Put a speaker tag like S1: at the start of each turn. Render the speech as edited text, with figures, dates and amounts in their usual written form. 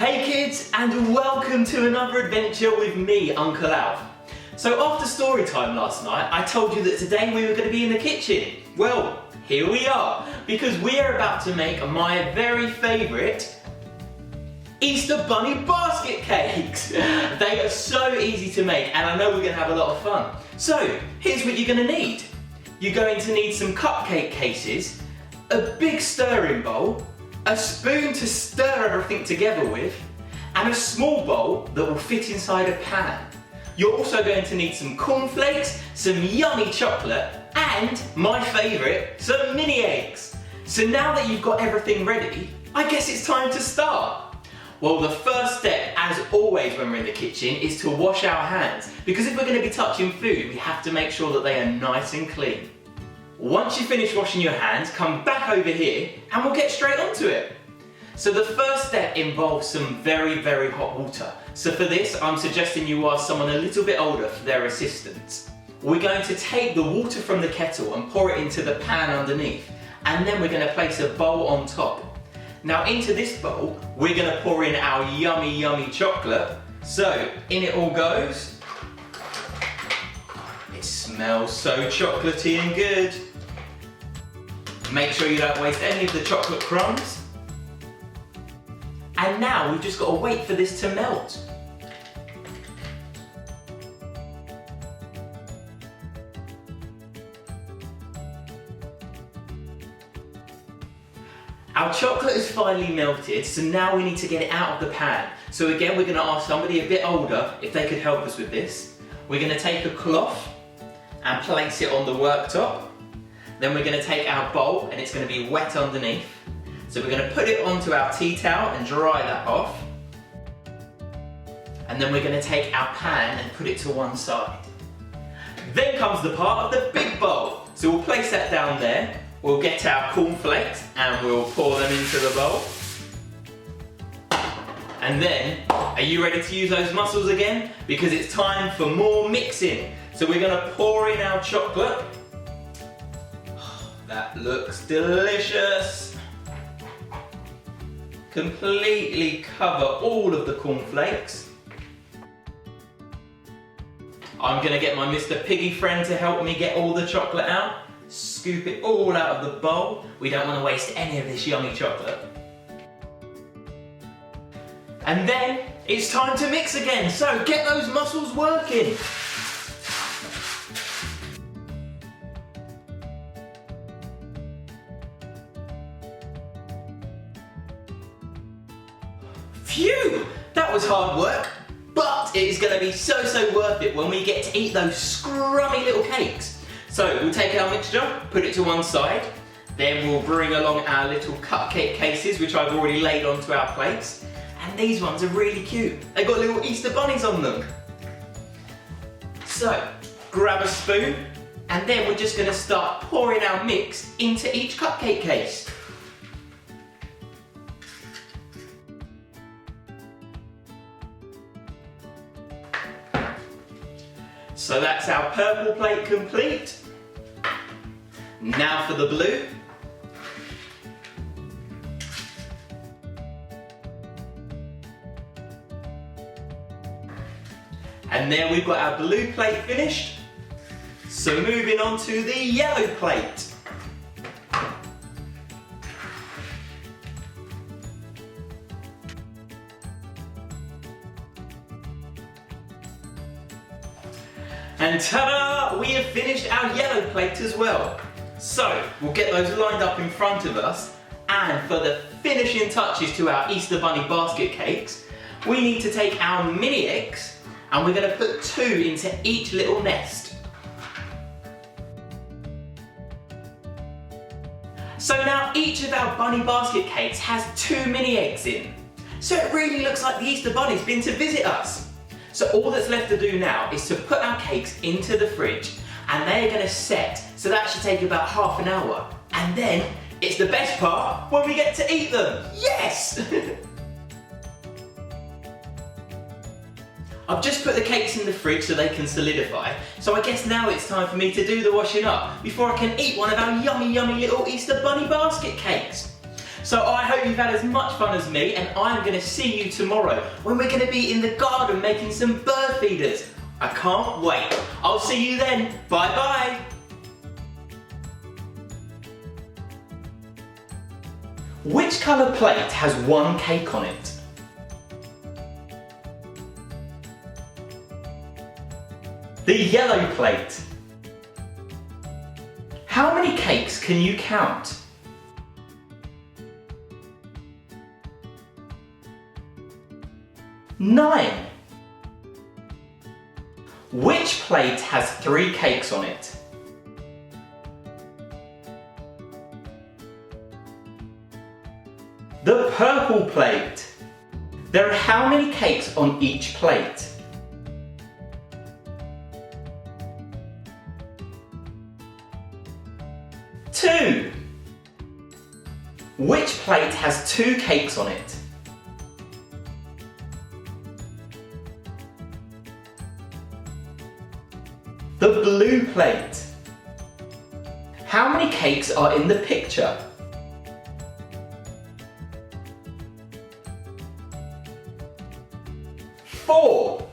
S1: Hey kids, and welcome to another adventure with me, Uncle Alf. So after story time last night, I told you that today we were going to be in the kitchen. Well, here we are, because we are about to make my very favourite Easter Bunny basket cakes. They are so easy to make, and I know we're going to have a lot of fun. So, here's what you're going to need. You're going to need some cupcake cases, a big stirring bowl, a spoon to stir everything together with, and a small bowl that will fit inside a pan. You're also going to need some cornflakes, some yummy chocolate, and, my favourite, some mini eggs. So now that you've got everything ready, I guess it's time to start. Well, the first step, as always when we're in the kitchen, is to wash our hands. Because if we're going to be touching food, we have to make sure that they are nice and clean. Once you finish washing your hands, come back over here and we'll get straight onto it. So the first step involves some very, very hot water. So for this, I'm suggesting you ask someone a little bit older for their assistance. We're going to take the water from the kettle and pour it into the pan underneath, and then we're going to place a bowl on top. Now into this bowl, we're going to pour in our yummy, yummy chocolate. So in it all goes. It smells so chocolatey and good. Make sure you don't waste any of the chocolate crumbs. And now we've just got to wait for this to melt. Our chocolate is finally melted, so now we need to get it out of the pan. So again, we're going to ask somebody a bit older if they could help us with this. We're going to take a cloth and place it on the worktop. Then we're going to take our bowl, and it's going to be wet underneath. So we're going to put it onto our tea towel and dry that off. And then we're going to take our pan and put it to one side. Then comes the part of the big bowl. So we'll place that down there. We'll get our cornflakes and we'll pour them into the bowl. And then, are you ready to use those muscles again? Because it's time for more mixing. So we're going to pour in our chocolate. That looks delicious. Completely cover all of the cornflakes. I'm going to get my Mr. Piggy friend to help me get all the chocolate out. Scoop it all out of the bowl. We don't want to waste any of this yummy chocolate. And then it's time to mix again. So get those muscles working. Phew! That was hard work, but it is going to be so worth it when we get to eat those scrummy little cakes. So we'll take our mixture, put it to one side, then we'll bring along our little cupcake cases, which I've already laid onto our plates. And these ones are really cute. They've got little Easter bunnies on them. So, grab a spoon, and then we're just going to start pouring our mix into each cupcake case. So that's our purple plate complete. Now for the blue. And there we've got our blue plate finished. So moving on to the yellow plate. And ta-da! We have finished our yellow plate as well. So, we'll get those lined up in front of us, and for the finishing touches to our Easter Bunny basket cakes, we need to take our mini eggs, and we're going to put 2 into each little nest. So now each of our bunny basket cakes has 2 mini eggs in. So it really looks like the Easter Bunny's been to visit us. So all that's left to do now is to put our cakes into the fridge, and they're going to set, so that should take about half an hour. And then, it's the best part, when we get to eat them! Yes! I've just put the cakes in the fridge so they can solidify, so I guess now it's time for me to do the washing up before I can eat one of our yummy, yummy little Easter Bunny basket cakes. So I hope you've had as much fun as me, and I'm going to see you tomorrow when we're going to be in the garden making some bird feeders. I can't wait. I'll see you then. Bye bye. Which colour plate has one cake on it? The yellow plate. How many cakes can you count? 9. Which plate has 3 cakes on it? The purple plate. There are how many cakes on each plate? 2. Which plate has 2 cakes on it? The blue plate. How many cakes are in the picture? 4.